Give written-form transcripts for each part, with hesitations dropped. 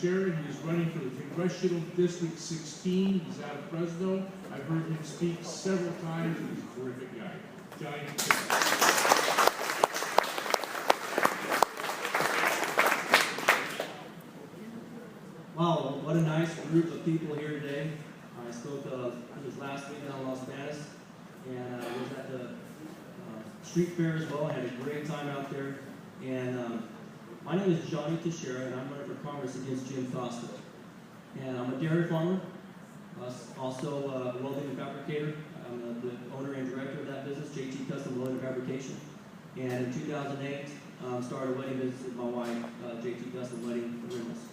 Tacherra. He is running for the Congressional District 16. He's out of Fresno. I've heard him speak several times, and he's a terrific guy. Johnny Tacherra. Wow, what a nice group of people here today. I spoke, it was last week down in Las Vegas, and I was at the street fair as well. I had a great time out there. And my name is Johnny Tacherra, and I'm running for Congress against Jim Costa. And I'm a dairy farmer, also a welding and fabricator. I'm the owner and director of that business, JT Custom Welding and Fabrication. And in 2008, started a wedding business with my wife, JT Custom Wedding Rentals.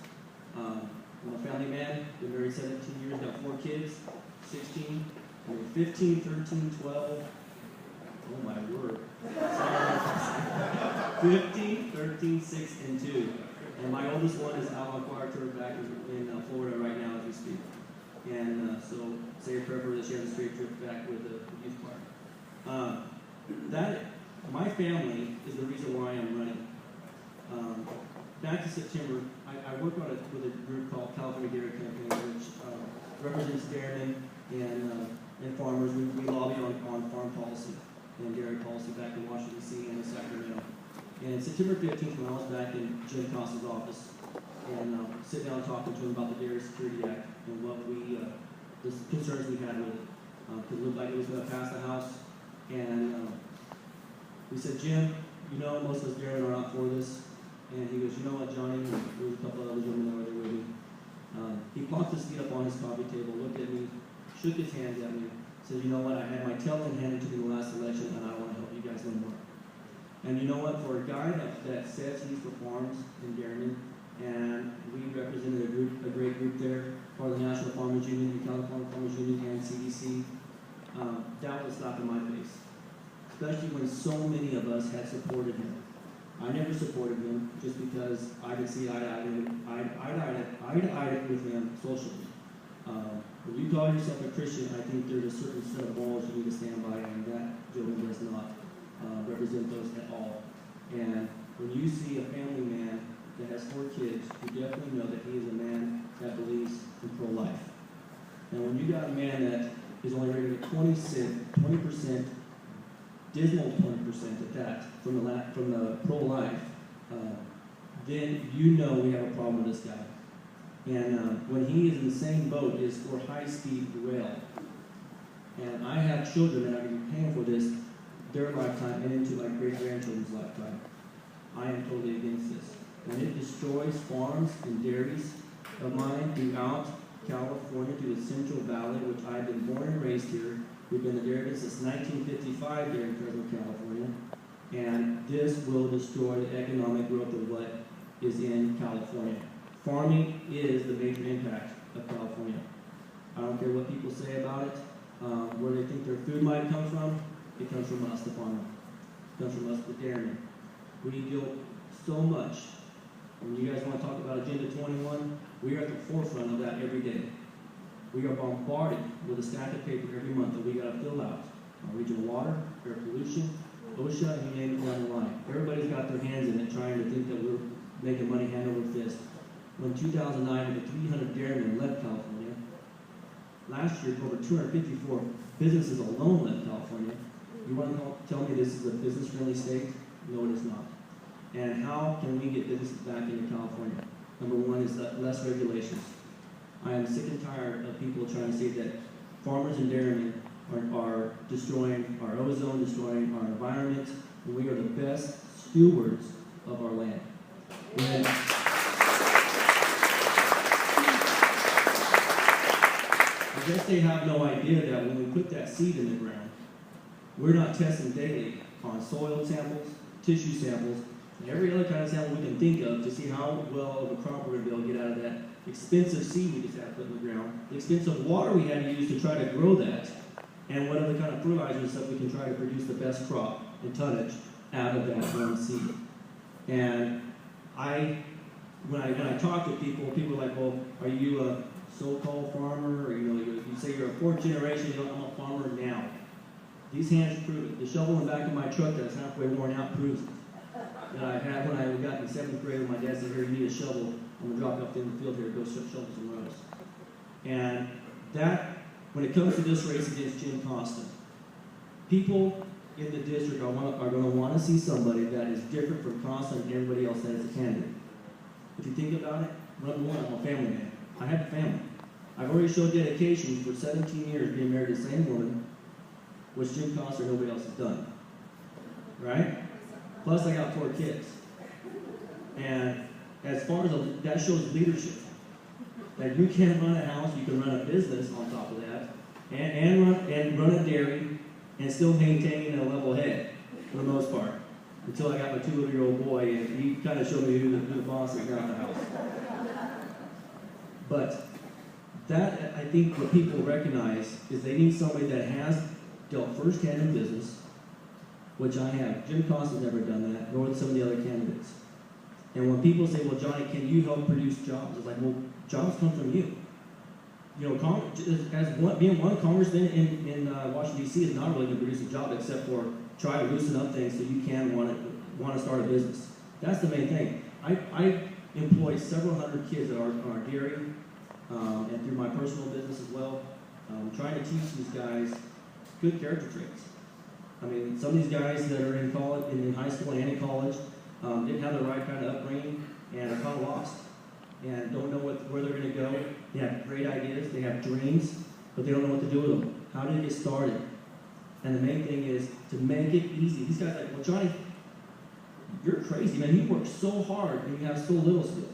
I'm a family man, been married 17 years, got 4 kids, 16, 15, 13, 12, oh my word. 15, 13, 6, and 2. And my oldest one is out on Atwater back in Florida right now as we speak. And so say a prayer for this year on the straight trip back with the youth choir. My family is the reason why I'm running. Back to September, I work on with a group called California Dairy Company, which represents dairymen and farmers. We lobby on farm policy and dairy policy back in Washington, D.C. and in Sacramento. And September 15th, when I was back in Jim Costa's office, and sitting down talking to him about the Dairy Security Act and what the concerns we had with it. Because it looked like it was going to pass the House. And we said, Jim, you know most of us dairymen are not for this. And he goes, you know what, Johnny? There was a couple of other gentlemen that were there with me. He plopped his feet up on his coffee table, looked at me, shook his hands at me, said, you know what, I had my tail handed to me in the last election, and I don't want to help you guys no more. And you know what, for a guy that says he's for farms and dairymen, and we represented a great group there, part of the National Farmers Union, the California Farmers Union, and CDC, that was a slap in my face. Especially when so many of us had supported him. I never supported him just because I could see eye to eye with him socially. When you call yourself a Christian, I think there's a certain set of morals you need to stand by, and that gentleman does not represent those at all. And when you see a family man that has 4 kids, you definitely know that he is a man that believes in pro-life. And when you got a man that is only rated at 20%, dismal 20% at that, from the pro-life, then you know we have a problem with this guy. And when he is in the same boat is for high-speed rail. And I have children that are going to be paying for this their lifetime and into my great-grandchildren's lifetime. I am totally against this. And it destroys farms and dairies of mine throughout California, through the Central Valley, which I've been born and raised here. We've been in the dairy since 1955 here in Fresno, California. And this will destroy the economic growth of what is in California. Farming is the major impact of California. I don't care what people say about it, where they think their food might come from. It comes from us, the farmer. It comes from us, the dairymen. We deal so much. When you guys want to talk about Agenda 21, we are at the forefront of that every day. We are bombarded with a stack of paper every month that we got to fill out. Regional water, air pollution, OSHA, and you name it down the line. Everybody's got their hands in it trying to think that we're making money hand over fist. When 2009, the 300 dairymen left California. Last year, over 254 businesses alone left California. You want to tell me this is a business-friendly state? No, it is not. And how can we get businesses back into California? Number one is less regulations. I am sick and tired of people trying to say that farmers and dairymen are destroying our ozone, destroying our environment, and we are the best stewards of our land. And I guess they have no idea that when we put that seed in the ground, we're not testing daily on soil samples, tissue samples, and every other kind of sample we can think of to see how well of a crop we're going to be able to get out of that expensive seed we just had to put in the ground, the expensive water we had to use to try to grow that, and what other kind of fertilizer and stuff we can try to produce the best crop and tonnage out of that one seed. And when I talk to people, people are like, well, are you a so-called farmer? Or you say you're a 4th generation, I'm a farmer now. These hands prove it. The shovel in the back of my truck that's halfway worn out proves it. That I had when I got in 7th grade when my dad said, here, you need a shovel. I'm going to drop you off in the field here, go show me some rows. And that, when it comes to this race against Jim Costa, people in the district are going to want to see somebody that is different from Costa and everybody else that is a candidate. If you think about it, number one, I'm a family man. I have a family. I've already showed dedication for 17 years being married to the same woman, which Jim Costa or nobody else has done. Right? Plus, I got 4 kids. And as far as that shows leadership, that you can run a house, you can run a business on top of that, and run a dairy, and still maintain a level head for the most part. Until I got my 2-year-old boy, and he kind of showed me who the boss is around the house. But that, I think, what people recognize is they need somebody that has dealt firsthand in business, which I have. Jim Costa's never done that, nor some of the other candidates. And when people say, well, Johnny, can you help produce jobs? It's like, well, jobs come from you. You know, being one congressman in Washington, D.C. is not really going to produce a job except for try to loosen up things so you can want to start a business. That's the main thing. I employ several hundred kids at our dairy and through my personal business as well, trying to teach these guys good character traits. I mean, some of these guys that are in college, in high school and in college, didn't have the right kind of upbringing and are kind of lost and don't know where they're going to go. They have great ideas, they have dreams, but they don't know what to do with them. How do they get started? And the main thing is to make it easy. These guys are like, well, Johnny, you're crazy, man. You work so hard and you have so little skill.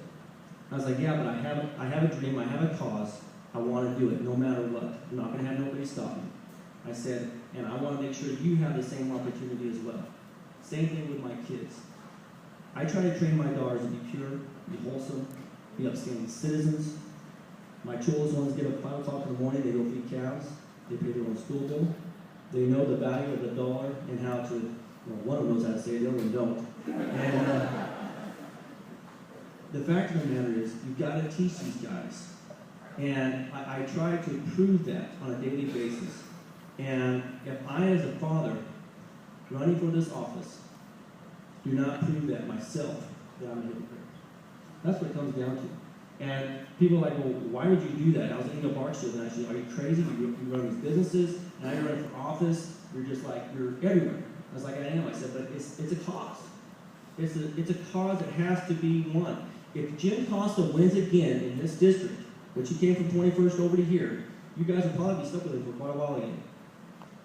I was like, yeah, but I have a dream, I have a cause. I want to do it no matter what. I'm not going to have nobody stop me. I said, and I want to make sure you have the same opportunity as well. Same thing with my kids. I try to train my daughters to be pure, be wholesome, be upstanding citizens. My children's ones get up at 5 o'clock in the morning, they go feed cows, they pay their own school bill. They know the value of the dollar and how to, well, one of them knows how to say it, the other one don't. And the fact of the matter is, you've got to teach these guys. And I try to prove that on a daily basis. And if I, as a father, running for this office, do not prove that myself, that I'm a hypocrite. That's what it comes down to. And people are like, well, why would you do that? I was at Inga Barksdale and I said, are you crazy? You run these businesses, and now you're running for office, you're just like, you're everywhere. I was like, I am. I said, but it's a cause. It's a cause that has to be won. If Jim Costa wins again in this district, which he came from 21st over to here, you guys will probably be stuck with him for quite a while again.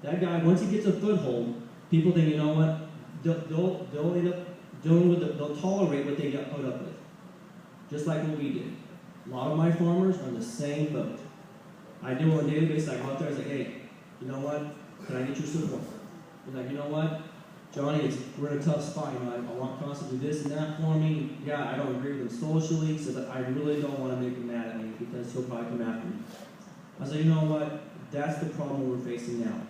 That guy, once he gets a foothold, people think, you know what, they'll end up doing they'll tolerate what they got put up with. Just like what we did. A lot of my farmers are in the same boat. I do on a daily basis, I go out there and say, hey, you know what, can I get your support? They're like, you know what, Johnny, we're in a tough spot. You know, I want Costa to do this and that for me. Yeah, I don't agree with him socially, so that I really don't want to make him mad at me because he'll probably come after me. I said, you know what, that's the problem we're facing now.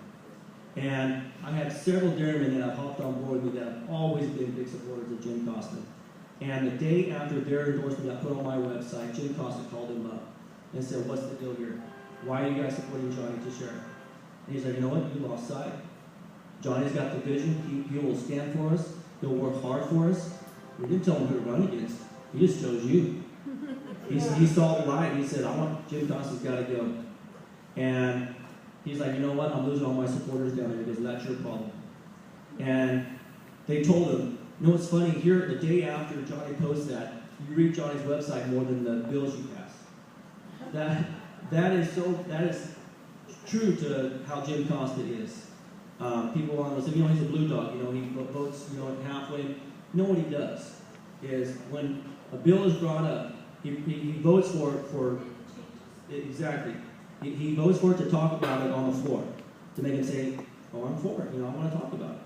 And I have several dairymen that have hopped on board with me that have always been big supporters of Jim Costa. And the day after their endorsement got put on my website, Jim Costa called him up and said, what's the deal here? Why are you guys supporting Johnny Tacherra? And he's like, you know what, you lost sight. Johnny's got the vision. He will stand for us. He'll work hard for us. We didn't tell him who to run against. He just chose you. He saw the light and he said, I want Jim Costa's got to go. And he's like, you know what, I'm losing all my supporters down there because that's your problem. And they told him, you know what's funny, here the day after Johnny posts that, you read Johnny's website more than the bills you pass. That is true to how Jim Costa is. People want to say, you know, he's a blue dog, you know, he votes, you know, halfway. You know what he does is when a bill is brought up, he votes for exactly. He votes for it to talk about it on the floor, to make him say, oh, I'm for it, you know, I want to talk about it.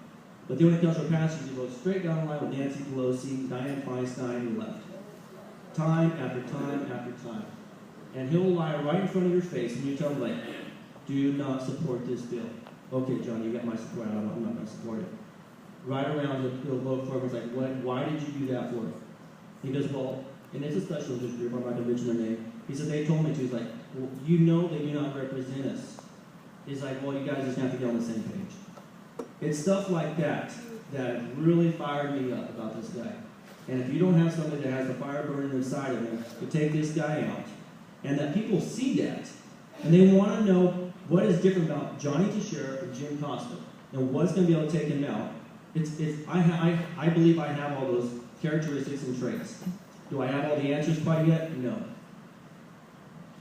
But then when it comes for passage, he goes straight down the line with Nancy Pelosi, Dianne Feinstein, and left. Time after time after time. And he'll lie right in front of your face, and you tell him, like, do not support this bill. Okay, John, you got my support. I'm not going to support it. Right around, he'll vote for it. He's like, what? Why did you do that for? He goes, well, and it's a special interest group. I'm not going to mention their name. He said, they told me to. He's like, well, you know they do not represent us. He's like, well, you guys just have to get on the same page. It's stuff like that that really fired me up about this guy. And if you don't have somebody that has the fire burning inside of them to take this guy out, and that people see that, and they want to know what is different about Johnny Tacherra and Jim Costa, and what's going to be able to take him out, I believe I have all those characteristics and traits. Do I have all the answers quite yet? No.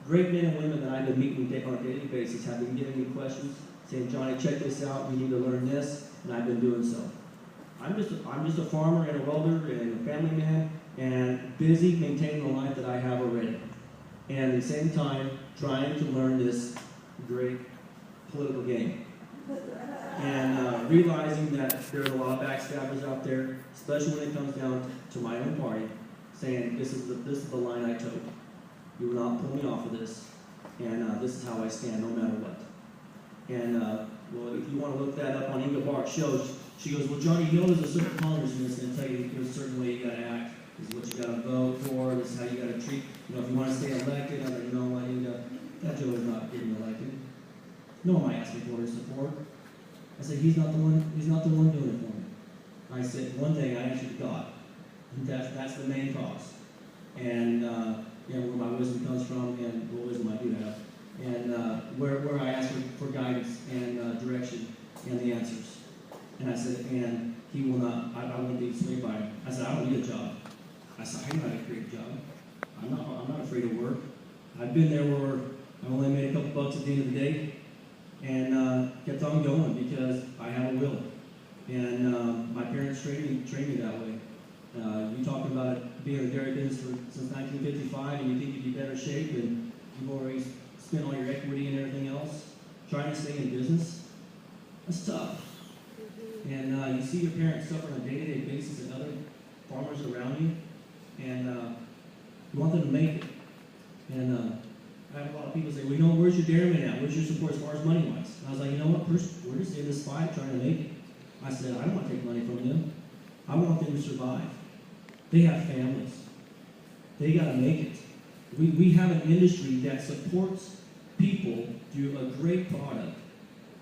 Great men and women that I've been meeting on a daily basis have been giving me questions, saying, Johnny, check this out, you need to learn this, and I've been doing so. I'm just a farmer and a welder and a family man, and busy maintaining the life that I have already. And at the same time, trying to learn this great political game. And realizing that there's a lot of backstabbers out there, especially when it comes down to my own party, saying, this is the line I took. You will not pull me off of this, and this is how I stand, no matter what. And, well, if you want to look that up on Inga Bark's show, she goes, well, Johnny, you know there's a certain congressman that's going to tell you there's a certain way you got to act. This is what you got to vote for. This is how you got to treat. You know, if you want to stay elected, I'm like, you know what, that Joe is not getting elected. No one asked me for his support. I said, he's not the one doing it for me. I said, one thing, I answered to God. And that's the main cause. And where my wisdom comes from and what wisdom I do have. And where I ask for guidance and direction and the answers. And I said, and he will not, I won't be swayed by him. I said, I don't need a job. I said, I know how to create a job. I'm not afraid of work. I've been there where I only made a couple bucks at the end of the day and kept on going because I have a will. And my parents trained me that way. You talking about being in the dairy business since 1955 and you think you'd be better shape and you've already spent all your equity and everything else trying to stay in business? That's tough. And you see your parents suffer on a day-to-day basis and other farmers around you, and you want them to make it. And I have a lot of people say, well, you know, where's your dairyman at? Where's your support as far as money-wise? And I was like, you know what, we're just in this fight trying to make it. I said, I don't want to take money from them. I want them to survive. They have families. They got to make it. We have an industry that supports people through a great product.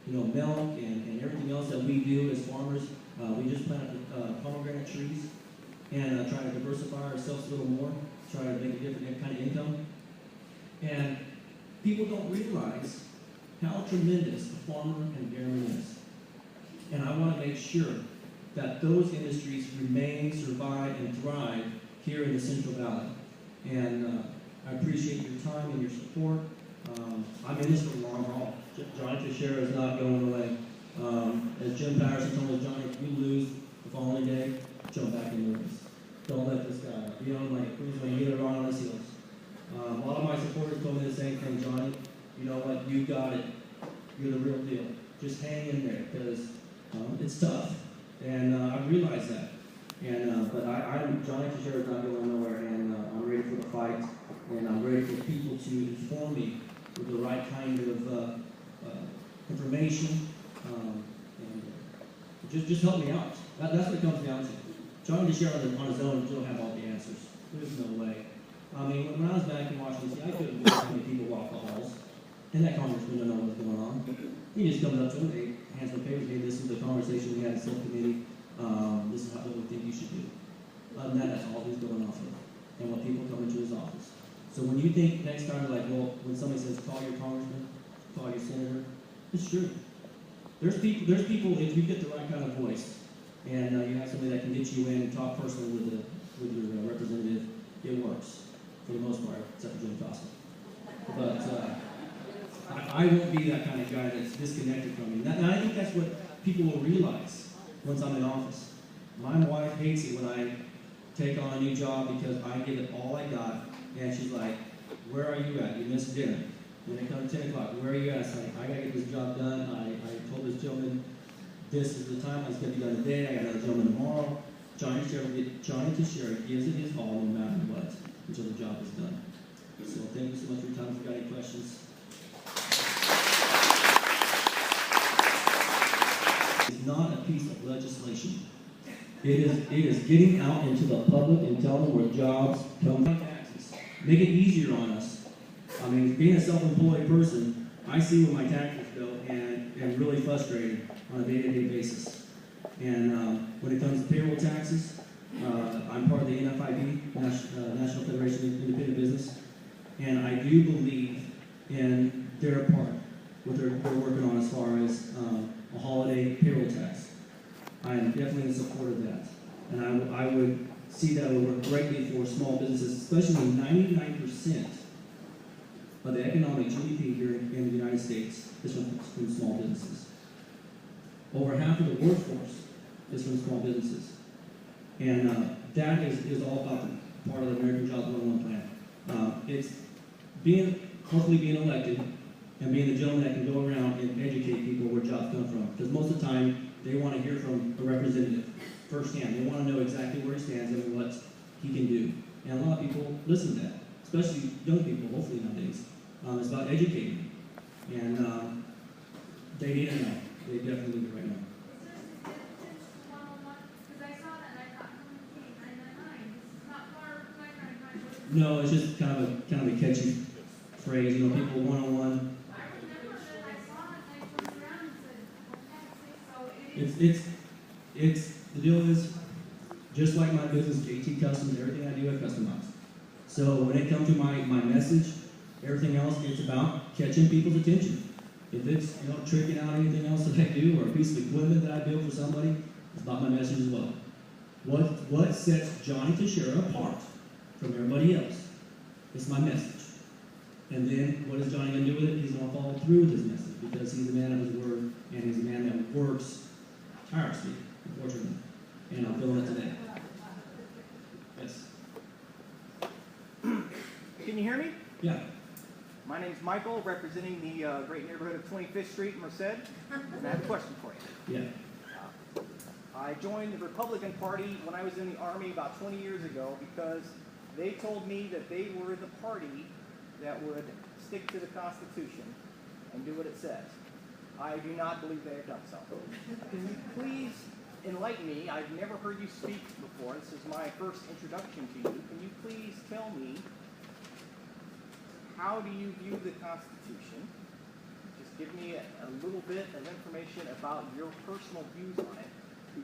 You know, milk and everything else that we do as farmers. We just planted pomegranate trees and try to diversify ourselves a little more, try to make a different kind of income. And people don't realize how tremendous a farmer and dairyman is. And I want to make sure that those industries remain, survive, and thrive here in the Central Valley. And I appreciate your time and your support. I'm in this for the long haul. Johnny Tacherra is not going away. As Jim Patterson told us, Johnny, if you lose the following day, jump back in the race. Don't let this guy be on like cruise when you get it on his heels. A lot of my supporters told me the same thing, Johnny. You know what? You got it. You're the real deal. Just hang in there because it's tough, and I realize that. And but Johnny Tacherra is not going nowhere, and I'm ready for the fight, and I'm ready for people to inform me with the right kind of information, and just help me out. That's what it comes down to. Johnny Tacherra on his own don't have all the answers. There's no way. I mean, when I was back in Washington, I couldn't believe how many people walk the halls, and that congressman didn't know what was going on. He just comes up to him, hey, hands on paper, hey, this is the conversation we had in subcommittee. This is what we think you should do. Other than that, that's all he's going off of, and what people come into his office. So when you think next time, like, well, when somebody says, call your congressman, call your senator, it's true. There's people, if you get the right kind of voice, and you have somebody that can get you in and talk personally with your representative, it works for the most part, except for Jim Costa. But I won't be that kind of guy that's disconnected from you. And I think that's what people will realize once I'm in office. My wife hates it when I take on a new job because I give it all I got, and she's like, where are you at? You missed dinner. When it comes to 10 o'clock, where are you at? It's like, I got to get this job done. I told this gentleman, this is the time it's going to be done today. I got another gentleman tomorrow. Johnny Tacherra gives it his all no matter what until the job is done. So thank you so much for your time. If you've got any questions. It's not a piece of legislation. It is getting out into the public and telling them where jobs come from. Taxes. Make it easier on us. I mean, being a self-employed person, I see what my taxes bill and am really frustrated on a day-to-day basis. And when it comes to payroll taxes, I'm part of the NFIB, National Federation of Independent Business, and I do believe in their part, what they're working on as far as a holiday payroll tax. I am definitely in support of that, and I would see that would work greatly for small businesses, especially 99% of the economic GDP here in the United States is from small businesses. Over half of the workforce is from small businesses. And that is all about the part of the American Jobs 101 plan. It's hopefully being elected and being the gentleman that can go around and educate people where jobs come from. Because most of the time, they want to hear from a representative firsthand. They want to know exactly where he stands and what he can do. And a lot of people listen to that, especially young people, hopefully nowadays. It's about educating. And they need to know. They definitely need it right now. No, it's just kind of a catchy phrase. You know, people one-on-one. I remember that I saw it and I turned around and said, okay, so It's the deal is just like my business, JT Customs. Everything I do, I customize. So when it comes to my message, everything else, it's about catching people's attention. If it's tricking out anything else that I do or a piece of equipment that I build for somebody, it's about my message as well. What sets Johnny Tacherra apart from everybody else? It's my message. And then what is Johnny going to do with it? He's going to follow through with his message because he's a man of his word and he's a man that works tirelessly, unfortunately. And I'm feeling it today. Yes. Can you hear me? Yeah. My name is Michael, representing the great neighborhood of 25th Street in Merced, and I have a question for you. Yeah. I joined the Republican Party when I was in the Army about 20 years ago because they told me that they were the party that would stick to the Constitution and do what it says. I do not believe they have done so. Can you please enlighten me? I've never heard you speak before. This is my first introduction to you. Can you please tell me, how do you view the Constitution? Just give me a little bit of information about your personal views on it,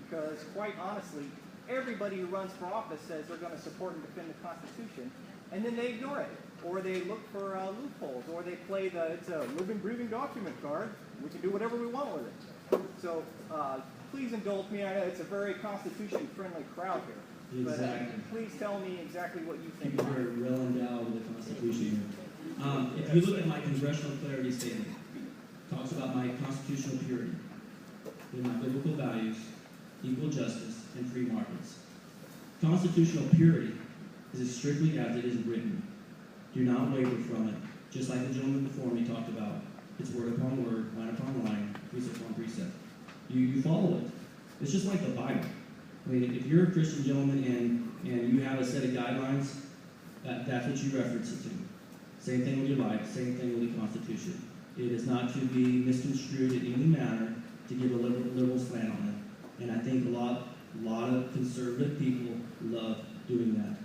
because quite honestly, everybody who runs for office says they're going to support and defend the Constitution, and then they ignore it, or they look for loopholes, or they play it's a living, breathing document card. We can do whatever we want with it. So please indulge me. I know it's a very Constitution-friendly crowd here. Exactly. But please tell me exactly what you think. People are well endowed with the Constitution. If you look at my congressional clarity statement, it talks about my constitutional purity, with my biblical values, equal justice, and free markets. Constitutional purity is as strictly as it is written. Do not waver from it. Just like the gentleman before me talked about. It's word upon word, line upon line, precept upon precept. You follow it. It's just like the Bible. I mean, if you're a Christian gentleman and you have a set of guidelines, that's what you reference it to. Same thing with your life, same thing with the Constitution. It is not to be misconstrued in any manner to give a liberal slant on it. And I think a lot of conservative people love doing that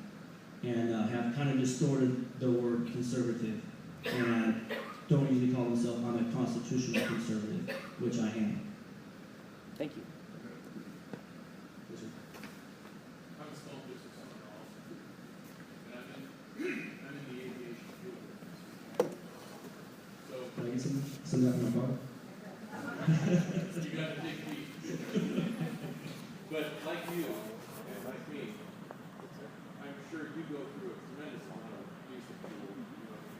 and have kind of distorted the word conservative and don't usually call themselves, I'm a constitutional conservative, which I am. Thank you. I'm a small business owner also, and I'm in the aviation field. So, Can I get some of that from my car? you gotta dig deep. But like you, and like me, I'm sure you go through a tremendous amount of use of fuel,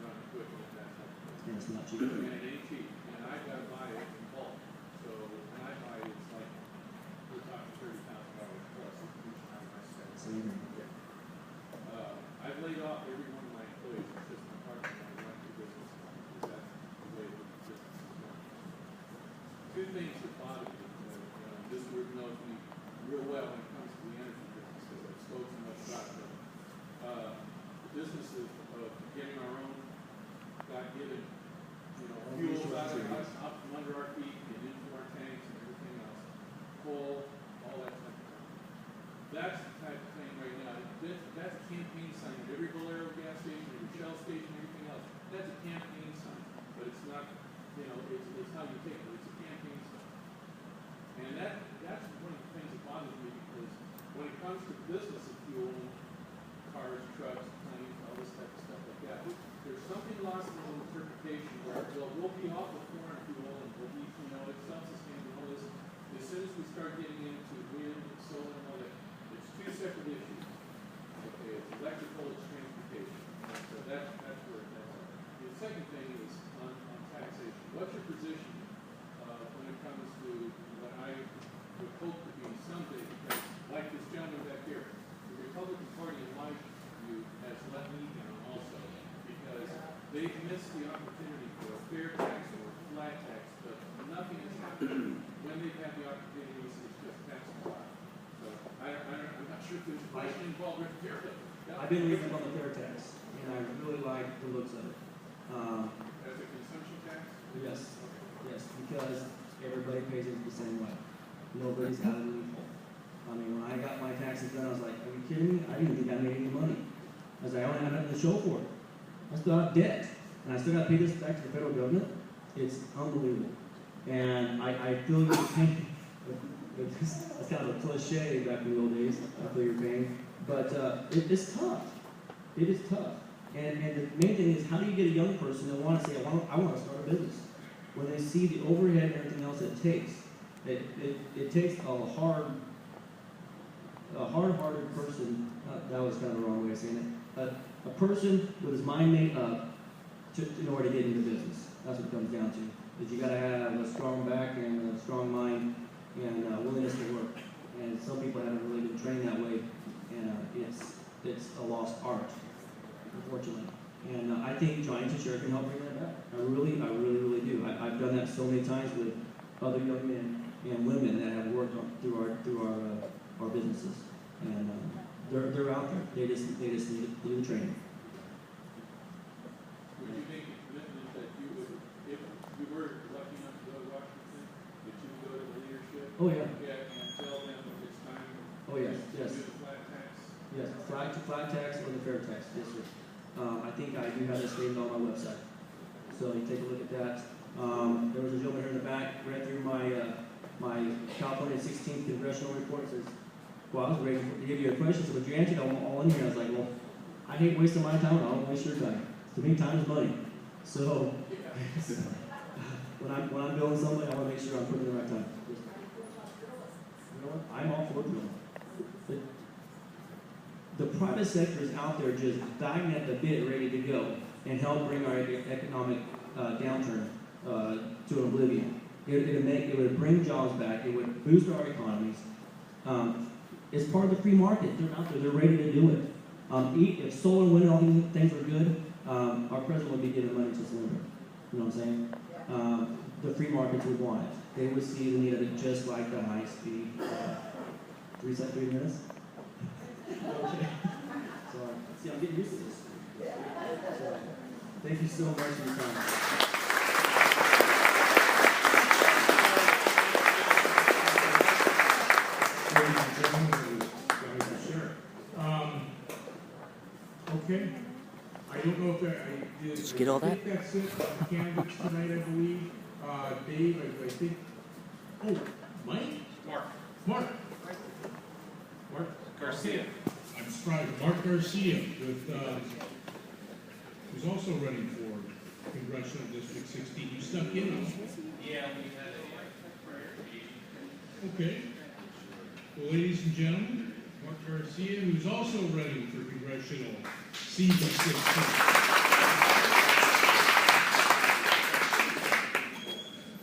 run equipment, that type of thing. And it's not cheap. And it ain't cheap, and I've got to buy it in bulk. So when I buy it, it's like, we're talking $30,000 plus each time I spend. Same here. I've laid off every one of my employees. It's just my partner and I run the business, because that's the way the business is run. Two things that bother me, this group knows me real well when it comes to the energy business, because I've spoken much about it. The business of getting our own God-given, fuels out from under our feet, and into our tanks and everything else, coal, all that type of thing. That's the type of thing right now. That's a campaign sign at every Valero gas station, every Shell station, everything else. That's a campaign sign, but it's not, it's how you take it. It's a campaign sign. And that's one of the things that bothers me, because when it comes to business of fuel, cars, trucks, planes, all this type of stuff like that, there's something lost in the interpretation where, well, we'll be off of foreign fuel and we'll be, it's self-sustaining and all this. As soon as we start getting into wind and solar and all that, it's two separate issues. Okay, it's electrical, it's transportation. And so that's where that's at. The second thing is on taxation. What's your position when it comes to what I would hope to be someday, because like this gentleman back here, the Republican Party, in my view, has let me down also, because they've missed the opportunity for a fair tax or a flat tax, but nothing has happened. When they've had the opportunities, it's just tax and flat. So I'm not sure if there's a question involved right here, but yeah. I've been reading on the fair tax, and I really like the looks of it. As a consumption tax? Yes, yes, because everybody pays it the same way. Nobody's got a loophole. I mean, when I got my taxes done, I was like, are you kidding me? I didn't think I made any money. I was like, I don't have nothing to show for it. I still have debt, and I still got to pay this back to the federal government. It's unbelievable. And I feel your pain. That's kind of a cliche back in the old days. I feel your pain. But it's tough. It is tough. And the main thing is, how do you get a young person that want to say, I want to start a business? When they see the overhead and everything else it takes, it takes a hard-hearted person, that was kind of the wrong way of saying it, a person with his mind made up in order to get into business. That's what it comes down to. Is you got to have a strong back and a strong mind and willingness to work. And some people haven't really been trained that way, and it's a lost art, unfortunately. And I think Johnny Tacherra can help bring that back. I really do. I've done that so many times with other young men and women that have worked through our businesses, and they're out there. They just need to do the training. Would you make a commitment that you would, if you were lucky enough to go to Washington, that you would go to the leadership? Oh yeah. And tell them it's time. Oh yes. To do the flat tax. Yes, flat tax or the fair tax. Yes, sir. I think I do have that statement on my website. So you take a look at that. There was a gentleman here in the back, read through my California 16th congressional report. Says, well, I was ready to give you a question, so would you answer it all in here? I was like, well, I hate wasting my time, and I don't waste your time. To me, time is money. So when I'm building something, I want to make sure I'm putting it in the right time. You know what? I'm all for it. The private sector is out there just bagging at the bit, ready to go, and help bring our economic downturn to oblivion. It would bring jobs back. It would boost our economies. It's part of the free market. They're out there. They're ready to do it. If solar and wind and all these things are good, our president would be giving money to Slinger. You know what I'm saying? The free markets would want it. They would see the need of it just like the high speed. 3 minutes? Okay. So, see, I'm getting used to this. So, thank you so much for your time. Okay. I don't know if I did. Did you get all that? I think that's it on candidates tonight, I believe. Dave, I think. Oh, Mike? Mark. Garcia. I'm sorry, Mark Garcia with, who's also running for Congressional District 16. You stuck in on it. Yeah, we had a prayer meeting. Okay. Well, ladies and gentlemen, Mark Garcia, who's also running for Congressional seat 16.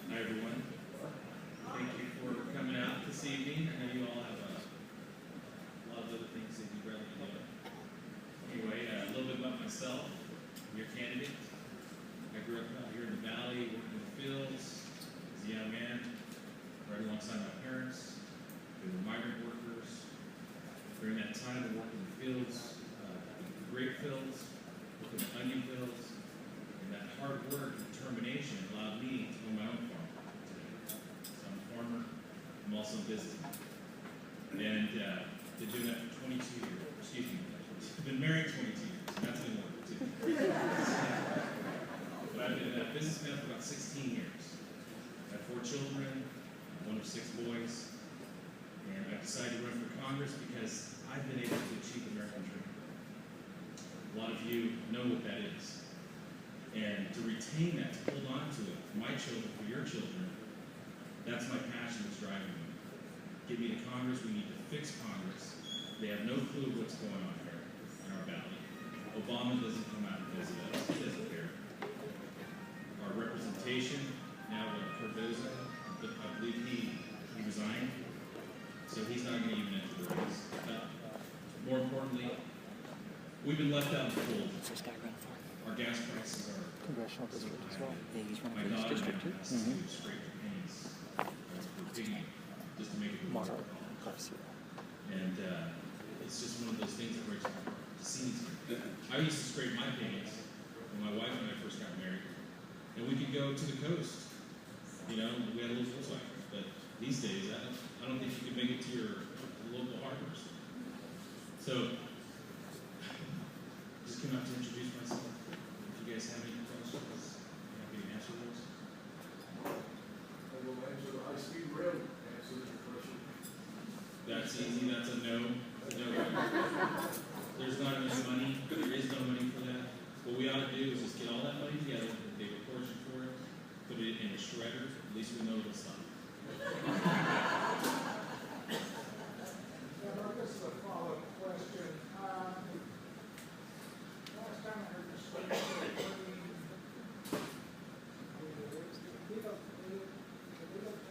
Hi, everyone. Thank you for coming out this evening. I know you all have a lot of other things that you'd rather do. Anyway, a little bit about myself. I'm your candidate. I grew up out here in the valley, working in the fields as a young man, right alongside my parents. They were migrant workers. During that time, I worked in the fields, the grape fields, worked in the onion fields, and that hard work and determination allowed me to own my own farm today. So I'm a farmer. I'm also a businessman. And been doing that for 22 years. Excuse me. I've been married 22 years. And that's in order, too. But I've been a businessman for about 16 years. I have 4 children, one of 6 boys. And I decided to run for Congress. Congress because I've been able to achieve American dream. A lot of you know what that is. And to retain that, to hold on to it, for my children, for your children, that's my passion that's driving me. Get me to Congress, we need to fix Congress. They have no clue what's going on here in our valley. Obama doesn't come out and visit us, he doesn't care. Our representation, now with Cardozo, but I believe he resigned, so he's not going to even enter the race. More importantly, we've been left out in the cold. Our gas prices are Congressional district as well. Yeah, he's my running for daughter his district too. has to scrape her pennies for piggy just to make it work. Garcia. And it's just one of those things that breaks my heart to see these things. I used to scrape my pennies when my wife and I first got married, and we could go to the coast. You know, we had a little Volkswagen, but these days I don't think you can make it to your local harbors. So, just came out to introduce myself. If you guys have any questions, I'm happy to answer those. I will answer the high-speed rail answer your question. That's easy, that's a no. No. There's not enough money, there is no money for that. What we ought to do is just get all that money together, they were portion for it, put it in a shredder, at least we know it'll stop. This is a follow-up question. Last time I heard this story, illegal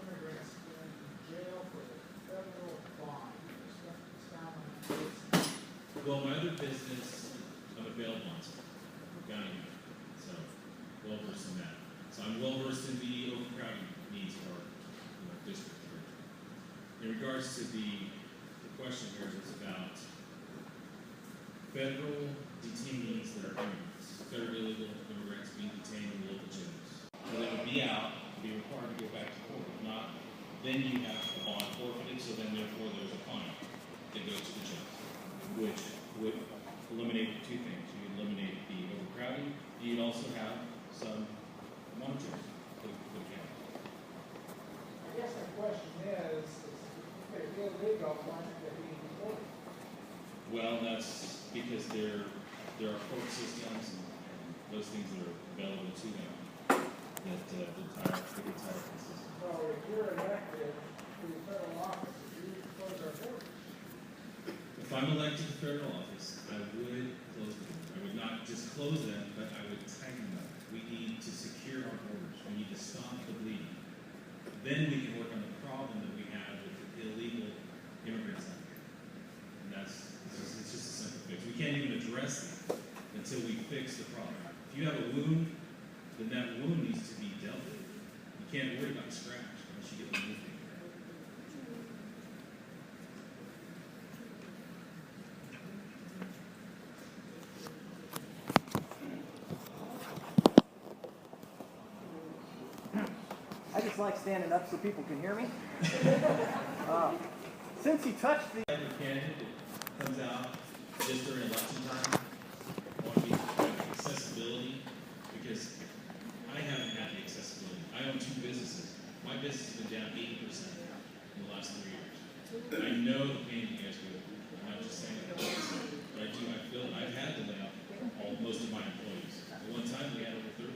immigrants in jail for the federal bond. Well, my other business, I'm a bail bondsman, county, so well versed in that. So I'm well versed in the overcrowding needs of our district. In regards to the question here is about federal detainees that are immigrants, federal illegal immigrants being detained in local jails. So they would be out, be required to go back to court. If not, then you have the bond forfeited, so then therefore there's a fine that goes to the jail, which would eliminate two things. You would eliminate the overcrowding, you'd also have some monetary for the county. I guess the question is if they're illegal, why aren't they being deported? Well, that's because there are court systems and those things that are available to them that the entire system. So if you're elected to the federal office, you close our borders. If I'm elected to federal office, I would close them. I would not just close them, but I would tighten them. We need to secure our borders. We need to stop the bleeding. Then we can work on the problem that we have with the illegal immigrants out here. And it's just a simple fix. We can't even address that until we fix the problem. If you have a wound, then that wound needs to be dealt with. You can't worry about the scratch unless you get the wound taken care of. I just like standing up so people can hear me. Since you touched the Every candidate that comes out just during election time, I want to be accessibility because I haven't had the accessibility. I own two businesses. My business has been down 80% in the last 3 years. I know the pain you guys go through. I'm not just saying that, but I do. I feel I've had to lay off most of my employees. At one time, we had over 30.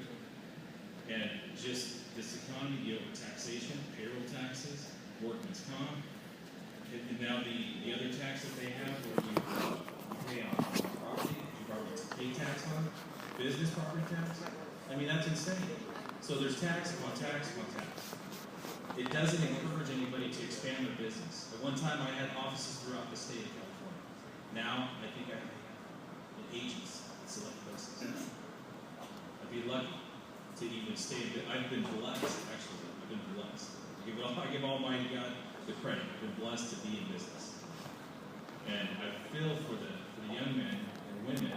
And just this economy, the over-taxation, payroll taxes, workman's comp, and now the other tax that they have where you pay on property, you probably pay tax on, business property tax. I mean, that's insane. So there's tax upon tax upon tax. It doesn't encourage anybody to expand their business. At one time, I had offices throughout the state of California. Now, I think I have agents in select places. I'd be lucky to even stay. I've been blessed, actually. I've been blessed. I give Almighty God the credit. I've been blessed to be in business. And I feel for the young men and women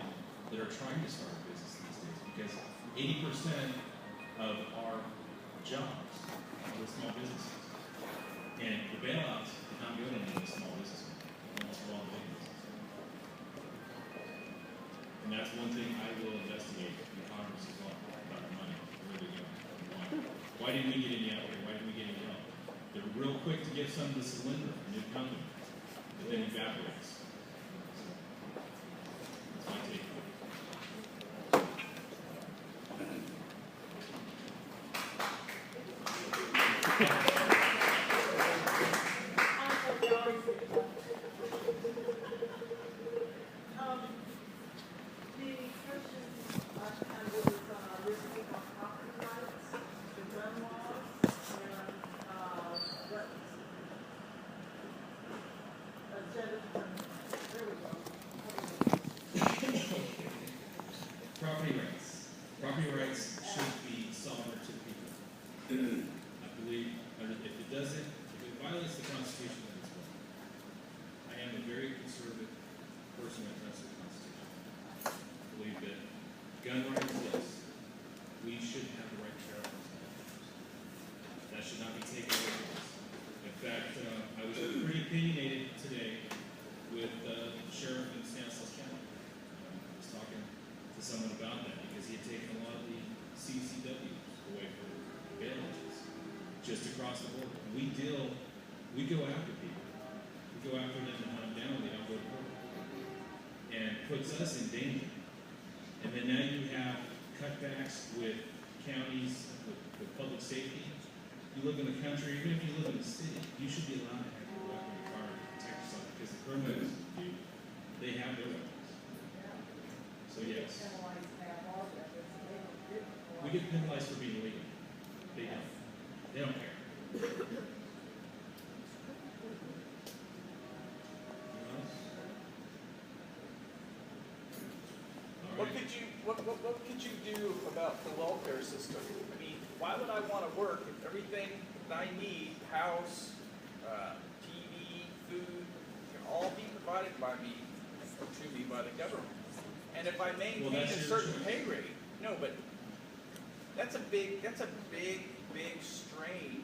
that are trying to start a business these days because 80% of our jobs are with small businesses. And the bailouts did not go to any of the small businesses. Almost all the big businesses. And that's one thing I will investigate in Congress as well about the money. Where they go? Why didn't we get any out there? Why didn't we get any help? They're real quick to give some to Cylinder, a new company. They then evaporates. That's my take. The question I had was, this week on property rights, the gun laws, and, what, there we go. Property rights. Property rights should be sovereign to the people. I believe, if it doesn't, if it violates the Constitution, then it's wrong. I am a very conservative person when it comes to the Constitution. I believe that gun rights, yes, we should have the right to bear arms. That should not be taken away from us. In fact, I was pretty opinionated today with the sheriff in Stanislaus County. I was talking to someone about that because he had taken a lot of the CCWs away from bail agents just across the board. We go after people. We go after them and hunt them down when they don't go to court. And puts us in danger. And then now you have cutbacks with counties, with public safety. You live in the country, even if you live in the city, you should be allowed to have your weapon in your car to protect yourself because the criminals, they have their weapons. So yes. We get penalized for being illegal. They don't. They don't care. What could you do about the welfare system? I mean, why would I want to work if everything that I need, house, TV, food, can all be provided by me or to me by the government? And if I maintain a certain pay rate, no, but that's a big strain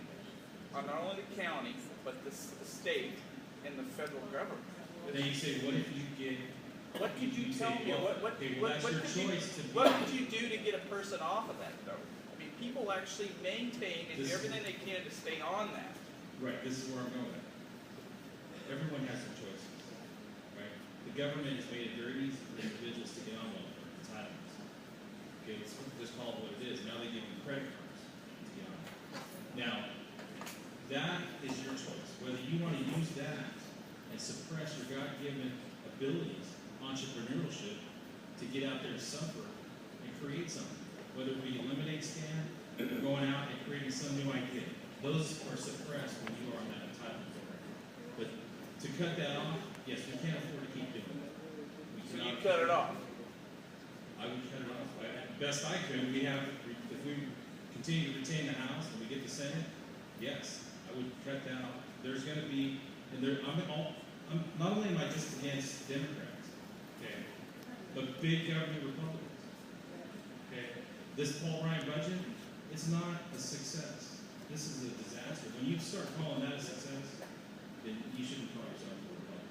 on not only the county but the state and the federal government. Then you say, what if you get? What could you tell me? What could you do to get a person off of that, though? I mean, people actually maintain and do everything they can to stay on that. Right, this is where I'm going. Everyone has some choices, right? The government has made it very easy for individuals to get on welfare, entitlements. Okay, let's just call it what it is. Now they give you credit cards to get on. Now, that is your choice. Whether you want to use that and suppress your God-given abilities, entrepreneurship, to get out there and suffer and create something, whether it be a lemonade stand or going out and creating some new idea. Those are suppressed when you are on that entitlement program. But to cut that off, yes, we can't afford to keep doing it. So you cut it off. I would cut it off. Best I could. If we continue to retain the House and we get the Senate, yes, I would cut that off. There's going to be, and not only am I just against Democrats, okay, but big government Republicans, okay. This Paul Ryan budget, it's not a success. This is a disaster. When you start calling that a success, then you shouldn't call yourself a Republican.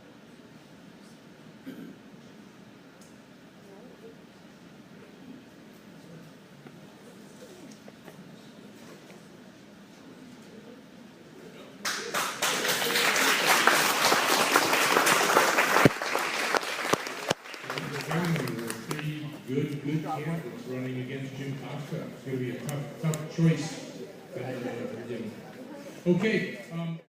Good candidates running against Jim Costa. It's going to be a tough choice. Okay.